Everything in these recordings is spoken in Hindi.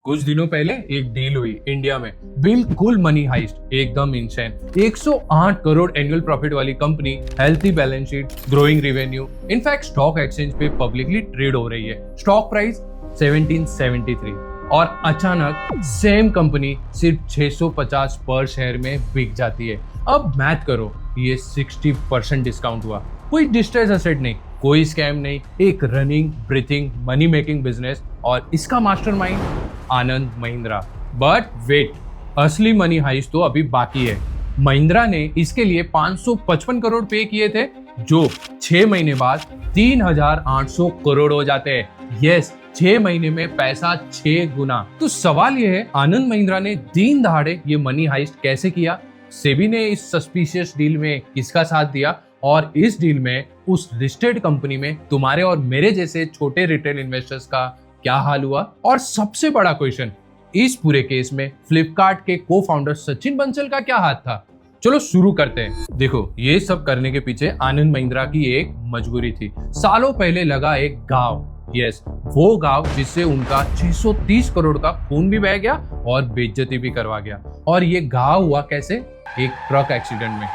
कुछ दिनों पहले एक डील हुई इंडिया में, बिल्कुल मनी हाइस्ट, एकदम इंसेन। 108 करोड़ एनुअल प्रॉफिट वाली company, healthy balance sheet, growing revenue, in fact stock exchange पे पब्लिकली ट्रेड हो रही है। स्टॉक प्राइस 1773 और अचानक सेम कंपनी सिर्फ 650 पर शेयर में बिक जाती है। अब मैथ करो, ये 60% डिस्काउंट हुआ। कोई डिस्ट्रेस एसेट नहीं, कोई स्कैम नहीं, एक running breathing money making business, और इसका mastermind Anand Mahindra. But wait, असली मनी हाइस्ट तो अभी बाकी है। महिंद्रा ने इसके लिए 555 करोड़ पे किए थे, जो 6 महीने बाद 3800 करोड़ हो जाते हैं। यस, 6 महीने में पैसा 6 गुना। तो सवाल यह है, आनंद महिंद्रा ने दिन दहाड़े ये मनी हाइस्ट कैसे किया? सेबी ने इस सस्पिशियस डील में किसका साथ दिया? और इस डील में उस लिस्टेड कंपनी में तुम्हारे और मेरे जैसे छोटे रिटेल इन्वेस्टर्स का क्या हाल हुआ? और सबसे बड़ा क्वेश्चन, इस पूरे केस में फ्लिपकार्ट के को फाउंडर सचिन बंसल का क्या हाथ था? चलो शुरू करते हैं। देखो, ये सब करने के पीछे आनंद महिंद्रा की एक मजबूरी थी। सालों पहले लगा एक गांव, यस, वो गांव जिससे उनका 630 करोड़ का खून भी बह गया और बेइज्जती भी करवा गया। और ये गांव हुआ कैसे? एक ट्रक एक्सीडेंट में।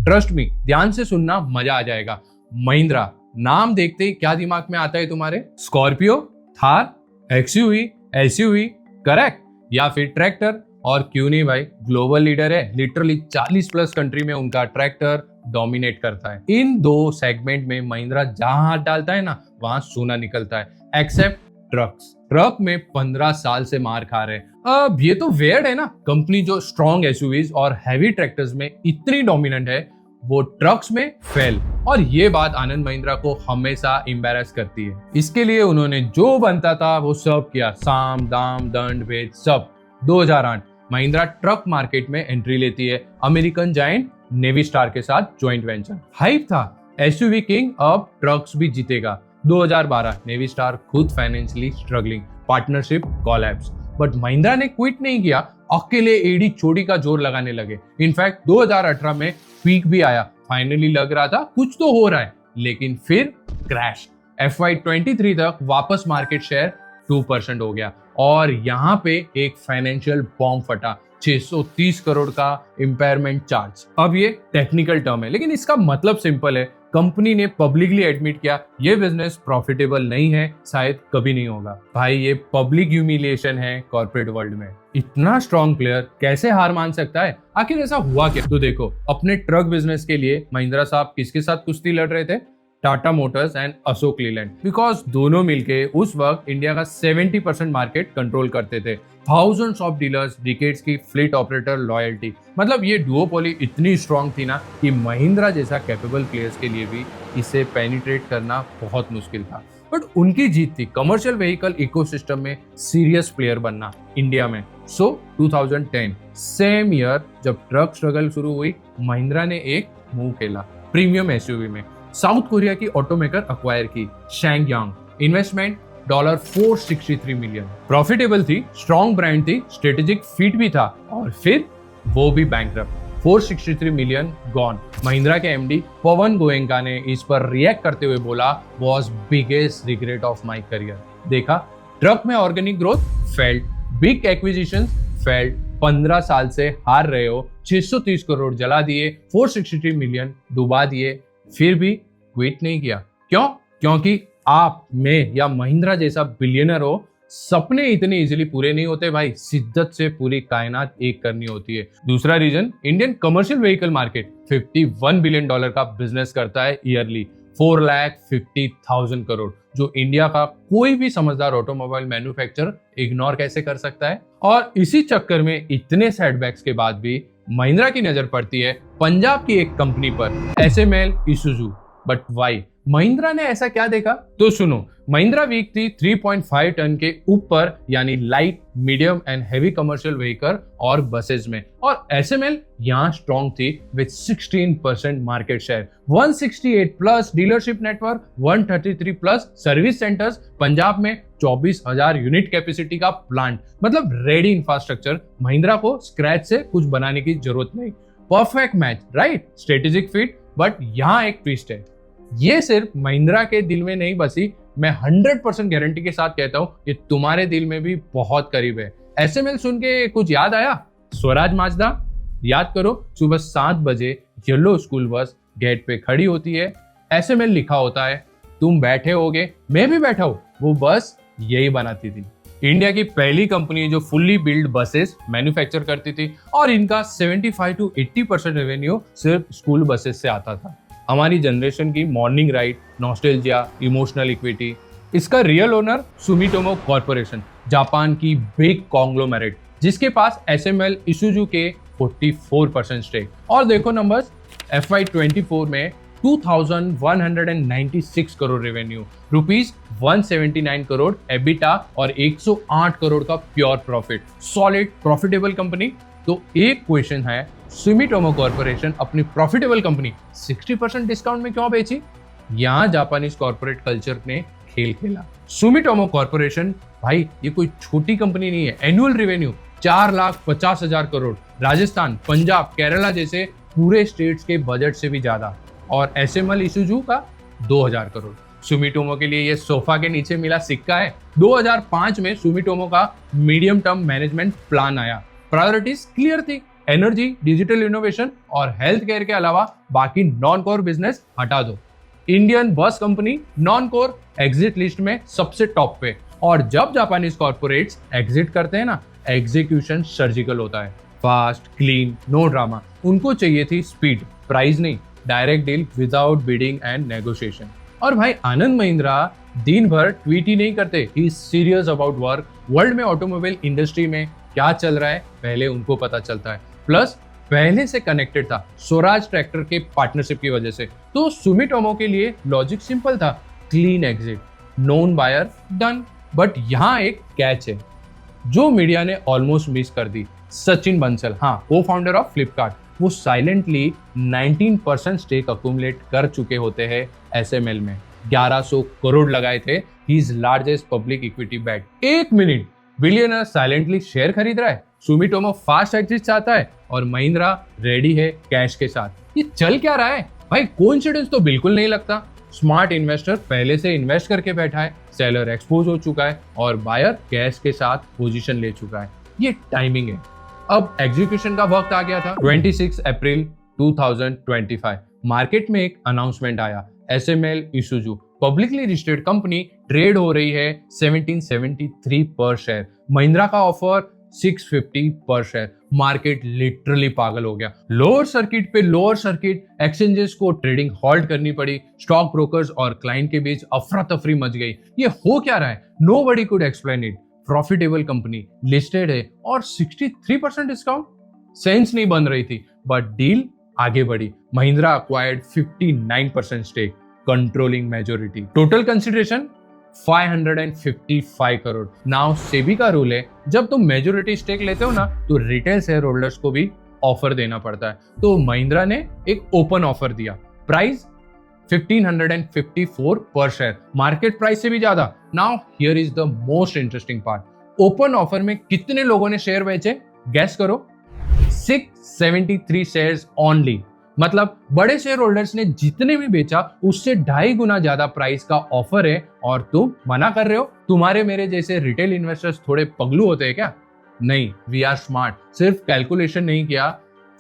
ट्रस्ट मी, ध्यान से सुनना, मजा आ जाएगा। महिंद्रा नाम देखते ही क्या दिमाग में आता है तुम्हारे? Scorpio, Thar, XUV, SUV, correct? या फिर ट्रैक्टर? और क्यों नहीं भाई, ग्लोबल लीडर है, लिटरली 40 प्लस कंट्री में उनका ट्रैक्टर डोमिनेट करता है। इन दो सेगमेंट में महिंद्रा जहां हाथ डालता है ना, वहां सोना निकलता है, एक्सेप्ट ट्रक्स। ट्रक में 15 साल से मार खा रहे हैं। अब ये तो वेयर्ड है ना, कंपनी जो स्ट्रॉन्ग एसयूवीज और हैवी ट्रैक्टर्स में इतनी डोमिनेंट है, वो ट्रक्स में फेल। और ये बात आनंद महिंद्रा को हमेशा एम्बैरेस करती है। इसके लिए उन्होंने जो बनता था वो सब किया, साम दाम दंड भेद सब। 2008 महिंद्रा ट्रक मार्केट में एंट्री लेती है, अमेरिकन जायंट नेवी स्टार के साथ ज्वाइंट वेंचर। हाइप था, एसयूवी किंग अब ट्रक्स भी जीतेगा। 2012 नेवी स्टार खुद financially struggling, partnership collapse. But Mahindra ने क्विट नहीं किया, अकेले एड़ी चोटी का जोर लगाने लगे। इनफैक्ट 2018 में पीक भी आया, फाइनली लग रहा था कुछ तो हो रहा है, लेकिन फिर क्रैश। FY23 तक वापस मार्केट शेयर 2% हो गया और यहाँ पे एक फाइनेंशियल बॉम्ब फटा, 630 करोड़ का इम्पेयरमेंट चार्ज। अब ये टेक्निकल टर्म है, लेकिन इसका मतलब सिंपल है। कंपनी ने पब्लिकली एडमिट किया ये बिजनेस प्रॉफिटेबल नहीं है, शायद कभी नहीं होगा। भाई, ये पब्लिक ह्यूमिलिएशन है कॉर्पोरेट वर्ल्ड में। इतना स्ट्रॉन्ग प्लेयर कैसे हार मान सकता है? आखिर ऐसा हुआ क्या? तो देखो, अपने ट्रक बिजनेस के लिए महिंद्रा साहब किसके साथ कुश्ती लड़ रहे थे? Tata Motors and Ashok Leyland, because दोनों मिलके उस वक्त इंडिया का 70% मार्केट कंट्रोल करते थे। थाउजेंड्स ऑफ डीलर्स, डिकेड्स की फ्लीट ऑपरेटर लॉयल्टी, मतलब ये डुओपोली इतनी स्ट्रांग थी ना कि महिंद्रा जैसा कैपेबल प्लेयर्स के लिए भी इसे पेनिट्रेट करना बहुत मुश्किल था। बट उनकी जीत थी कमर्शियल व्हीकल इकोसिस्टम में सीरियस प्लेयर बनना इंडिया में। सो 2010 सेम ईयर जब ट्रक स्ट्रगल शुरू हुई, महिंद्रा ने एक मूव खेला, प्रीमियम एसयूवी में। साउथ कोरिया की ऑटोमेकर अक्वायर की शैंगयांग, इन्वेस्टमेंट $463 मिलियन। प्रॉफिटेबल थी, स्ट्रॉन्ग ब्रांड थी, स्ट्रेटेजिक फिट भी था, और फिर वो भी बैंकरप्ट। 463 million gone. महिंद्रा के एमडी पवन गोयंका ने इस पर रिएक्ट करते हुए बोला, was biggest regret of my career. देखा, ट्रक में organic growth failed, big acquisition failed, 15 साल से हार रहे हो, 630 करोड़ जला दिए, 463 मिलियन डुबा दिए, फिर भी क्विट नहीं किया। क्यों? क्योंकि आप, मैं या महिंद्रा जैसा बिलियनर हो, सपने इतने इजीली पूरे नहीं होते भाई, शिद्दत से पूरी कायनात एक करनी होती है। दूसरा reason, Indian commercial vehicle market $51 billion का बिजनेस करता है ईयरली, 4,50,000 करोड़, जो इंडिया का कोई भी समझदार ऑटोमोबाइल मैन्युफैक्चरर इग्नोर कैसे कर सकता है? और इसी चक्कर में इतने सेटबैक्स के बाद भी महिंद्रा की नजर पड़ती है पंजाब की एक कंपनी पर, SML Isuzu। But why? Mahindra ने ऐसा क्या देखा? तो सुनो, महिंद्रा वीक थी 3.5 टन के ऊपर, यानी light, medium and heavy commercial vehicle और बसेस में। और SML यहाँ स्ट्रॉन्ग थी with 16% market share, 168 plus dealership network, 133 plus service centres, Punjab में 24,000 यूनिट कैपेसिटी का प्लांट, मतलब रेडी इंफ्रास्ट्रक्चर। महिंद्रा को स्क्रैच से कुछ बनाने की जरूरत नहीं। Perfect match, right? Strategic fit. But यहाँ एक ट्विस्ट है, ये सिर्फ महिंद्रा के दिल में नहीं बसी, मैं 100% गारंटी के साथ कहता हूं कि तुम्हारे दिल में भी बहुत करीब है। एसएमएल सुन के कुछ याद आया? स्वराज माजदा याद करो, सुबह 7 बजे येलो स्कूल बस गेट पे खड़ी होती है, एसएमएल लिखा होता है, तुम बैठे होगे, मैं भी बैठा हूं, वो बस यही बनाती थी। इंडिया की पहली कंपनी जो फुल्ली बिल्ड बसेस मैन्युफैक्चर करती थी और इनका 75 to 80% रेवेन्यू सिर्फ स्कूल बसेस से आता था। हमारी जनरेशन की morning ride, nostalgia, emotional equity. इसका real owner Sumitomo corporation, Japan की बिग कॉन्ग्लोमेरेट, जिसके पास एसएमएल इसूजू के 44% स्टेक। और देखो नंबर्स, FY24 में 2196 crore revenue, rupees 179 crore EBITDA और 108 करोड़ का pure profit. Solid profitable company. तो एक क्वेश्चन है, सुमिटोमो कॉर्पोरेशन अपनी प्रॉफिटेबल कंपनी 60% डिस्काउंट में क्यों बेची? यहां जापानीज कॉर्पोरेट कल्चर ने खेल खेला। सुमिटोमो कॉर्पोरेशन भाई ये कोई छोटी कंपनी नहीं है। एनुअल रेवेन्यू 4,50,000 करोड़, राजस्थान, पंजाब, केरला जैसे पूरे स्टेट्स के बजट से भी ज्यादा। और एसएमएल इसूजू का 2,000 करोड़। सुमिटोमो के लिए ये सोफा के नीचे मिला सिक्का है। 2005 में सुमिटोमो का मीडियम टर्म मैनेजमेंट प्लान आया। प्रायोरिटीज क्लियर थी, एनर्जी, डिजिटल इनोवेशन और हेल्थ केयर के अलावा बाकी नॉन कोर बिजनेस हटा दो। इंडियन बस company non core exit list में सबसे टॉप पे। और जब जापानीज कॉर्पोरेट्स एग्जिट करते हैं ना, एग्जीक्यूशन सर्जिकल होता है, फास्ट, क्लीन, नो ड्रामा। उनको चाहिए थी स्पीड, प्राइस नहीं, direct deal without bidding and negotiation. और भाई आनंद महिंद्रा दिन भर ट्वीट ही नहीं करते, he is serious about work. World में ऑटोमोबाइल इंडस्ट्री में क्या चल रहा है पहले उनको पता चलता है, प्लस पहले से कनेक्टेड था स्वराज ट्रैक्टर के पार्टनरशिप की वजह से। तो सुमिटोमो के लिए लॉजिक सिंपल था, clean exit, known buyer, done. But यहाँ एक कैच है जो मीडिया ने ऑलमोस्ट मिस कर दी। सचिन बंसल, हाँ, को फाउंडर ऑफ फ्लिपकार्ट, वो साइलेंटली 19% स्टेक अक्यूमुलेट कर चुके होते हैं एसएमएल में। 1100 करोड़ लगाए थे, he is largest public equity bat. 1 minute, billionaire silently share खरीद रहा है। सुमिटोमो फास्ट एग्जिट चाहता है और महिंद्रा रेडी है कैश के साथ। ये चल क्या रहा है भाई? कोइंसिडेंस तो बिल्कुल नहीं लगता। स्मार्ट इन्वेस्टर पहले से इन्वेस्ट करके बैठा है, सेलर एक्सपोज हो चुका है और बायर कैश के साथ पोजीशन ले चुका है। ये टाइमिंग है। अब एग्जीक्यूशन का वक्त आ गया था। 26 अप्रैल 2025 मार्केट में एक अनाउंसमेंट आया, SML Isuzu publicly listed company, trade हो रही है 1773 पर शेयर। महिंद्रा का ऑफर 650 पर शेयर। मार्केट लिटरली पागल हो गया। लोअर सर्किट पे लोअर सर्किट, एक्सचेंजेस को ट्रेडिंग हॉल्ट करनी पड़ी। स्टॉक ब्रोकर्स और क्लाइंट के बीच अफरा तफरी मच गई। ये हो क्या रहा है? Nobody could explain it. Profitable company, listed है और 63% डिस्काउंट, सेंस नहीं बन रही थी। बट डील आगे बढ़ी। Mahindra acquired 59% stake, controlling majority. Total consideration 555 crore. Now SEBI का रूल है, जब तुम मेजोरिटी स्टेक लेते हो ना, तो रिटेल शेयर होल्डर्स को भी ऑफर देना पड़ता है। तो महिंद्रा ने एक ओपन ऑफर दिया, प्राइस 1554 पर शेयर, मार्केट प्राइस से भी ज्यादा। Now here is the most interesting part, open offer में कितने लोगों ने शेयर बेचे? गैस करो, 673 शेयर्स ओनली। मतलब बड़े शेयर होल्डर्स ने जितने भी बेचा उससे 2.5 गुना ज्यादा प्राइस का ऑफर है और तुम मना कर रहे हो? तुम्हारे मेरे जैसे रिटेल इन्वेस्टर्स थोड़े पगलू होते हैं क्या? नहीं, वी आर स्मार्ट। सिर्फ कैलकुलेशन नहीं किया,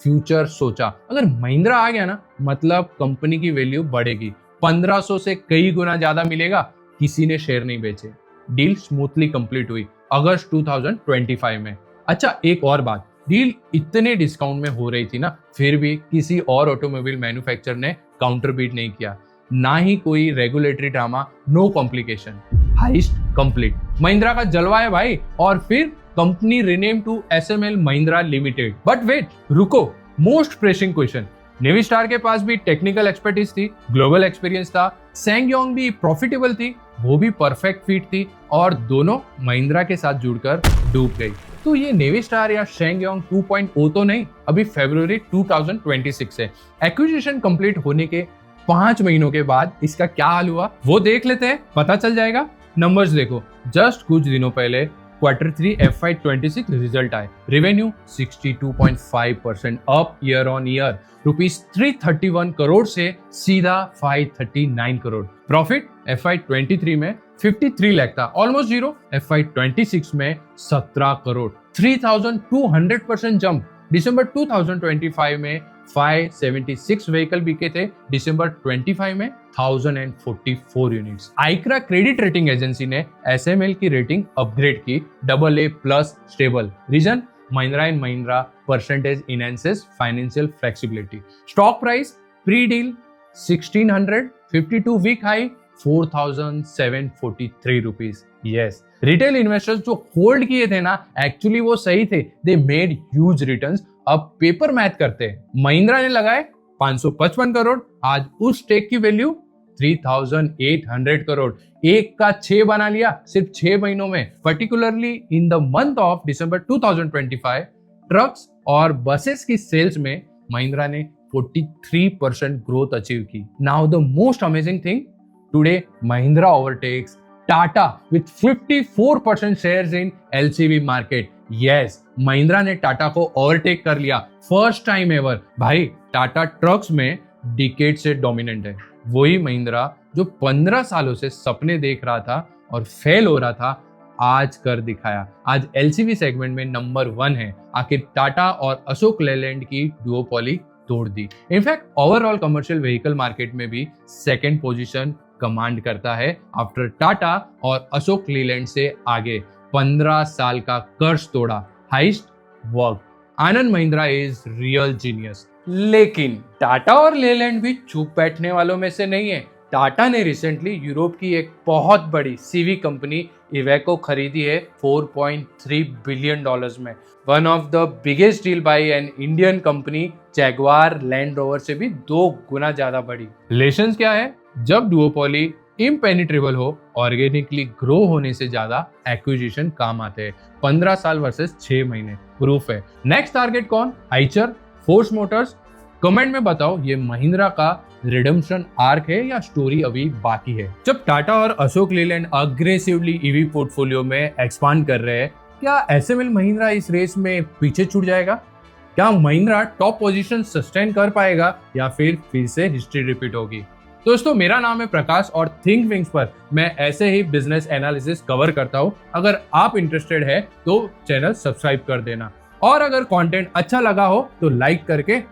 फ्यूचर सोचा। अगर महिंद्रा आ गया ना, मतलब कंपनी की वैल्यू बढ़ेगी, 1500 से कई गुना ज्यादा मिलेगा। किसी ने शेयर नहीं बेचे। डील स्मूथली कंप्लीट हुई अगस्त 2025 में। अच्छा, एक और बात, डील इतने डिस्काउंट में हो रही थी ना, फिर भी किसी और ऑटोमोबाइल मैन्युफैक्चरर ने काउंटर बीट नहीं किया, ना ही कोई regulatory drama, no complication, heist complete. Mahindra का जलवा है भाई। और फिर company rename to SML Mahindra limited. But wait, रुको, most pressing question. Navistar के पास भी टेक्निकल एक्सपर्टीज थी, ग्लोबल एक्सपीरियंस था, सैंगयोंग भी प्रॉफिटेबल थी, वो भी परफेक्ट फिट थी और दोनों महिंद्रा के साथ जुड़कर डूब गई। तो ये नेवी स्टार या सैंगयोंग 2.0 तो नहीं, अभी फरवरी 2026 से एक्विजिशन कंप्लीट होने के 5 महीनों के बाद इसका क्या हाल हुआ वो देख लेते हैं, पता चल जाएगा। नंबर्स देखो, जस्ट कुछ दिनों पहले Q3 FY26 रिजल्ट आए, revenue 62.5% up year on year, ₹331 crore से सीधा 539 करोड़। प्रॉफिट FY23 में 53 लाख था, ऑलमोस्ट जीरो। FY26 में 17 करोड़, 3200% जंप। दिसंबर 2025 में 576 व्हीकल बिके थे, दिसंबर 25 में 1044 units. ICRA credit rating agency ने एसएमएल की रेटिंग अपग्रेड की AA+ stable. Reason Mahindra and Mahindra percentage enhances financial flexibility. Stock price pre deal 1600, 52 week high 4743 rupees. Yes, retail investors जो होल्ड किए थे ना, एक्चुअली वो सही थे, दे मेड ह्यूज रिटर्न्स। अब पेपर मैथ करते हैं। महिंद्रा ने लगाए 555 करोड़, आज उस स्टेक की वैल्यू 3800 करोड़। एक का 6 बना लिया सिर्फ 6 महीनों में। Particularly in the month of December 2025 trucks और बसेस की सेल्स में महिंद्रा ने 43% ग्रोथ अचीव की। Now the most amazing thing, today Mahindra overtakes Tata with 54% shares in LCV market. Yes, Mahindra ने टाटा को ओवरटेक कर लिया, फर्स्ट टाइम एवर। भाई टाटा ट्रक्स में डिकेड से डोमिनेंट है। वही महिंद्रा जो 15 सालों से सपने देख रहा था और फेल हो रहा था, आज कर दिखाया। आज LCV सेगमेंट में नंबर 1 है। आखिर टाटा और अशोक लेलैंड की डुओपोली तोड़ दी। In fact overall commercial vehicle market में भी सेकंड पोजीशन कमांड करता है आफ्टर टाटा और अशोक लीलैंड से आगे। 15 साल का कर्ज तोड़ा, heist work. Anand Mahindra is real genius. लेकिन टाटा और लेलैंड भी चुप बैठने वालों में से नहीं है। टाटा ने रिसेंटली यूरोप की एक बहुत बड़ी सीवी कंपनी इवेको खरीदी है 4.3 बिलियन डॉलर्स में। One of the biggest deal by an Indian company, Jaguar Land Rover से भी 2 गुना ज्यादा बड़ी। रिलेशंस क्या है? जब डुओपोली इम्पेनिट्रेबल हो, ऑर्गेनिकली ग्रो होने से ज्यादा एक्विजिशन काम आते हैं। 15 साल वर्सेस 6 महीने, प्रूफ है। नेक्स्ट टारगेट कौन? Eicher, force Motors? कमेंट में बताओ, ये महिंद्रा का रिडेम्पशन आर्क है या स्टोरी अभी बाकी है? जब टाटा और Ashok Leyland aggressively EV portfolio में एक्सपांड कर रहे हैं, क्या एसएमएल महिंद्रा इस रेस में पीछे छूट जाएगा? क्या महिंद्रा टॉप पोजीशन सस्टेन कर पाएगा या फिर से हिस्ट्री रिपीट होगी? दोस्तों, मेरा नाम है प्रकाश और थिंक विंग्स पर मैं ऐसे ही बिजनेस एनालिसिस कवर करता हूं। अगर आप इंटरेस्टेड है तो चैनल सब्सक्राइब कर देना, और अगर कंटेंट अच्छा लगा हो तो लाइक करके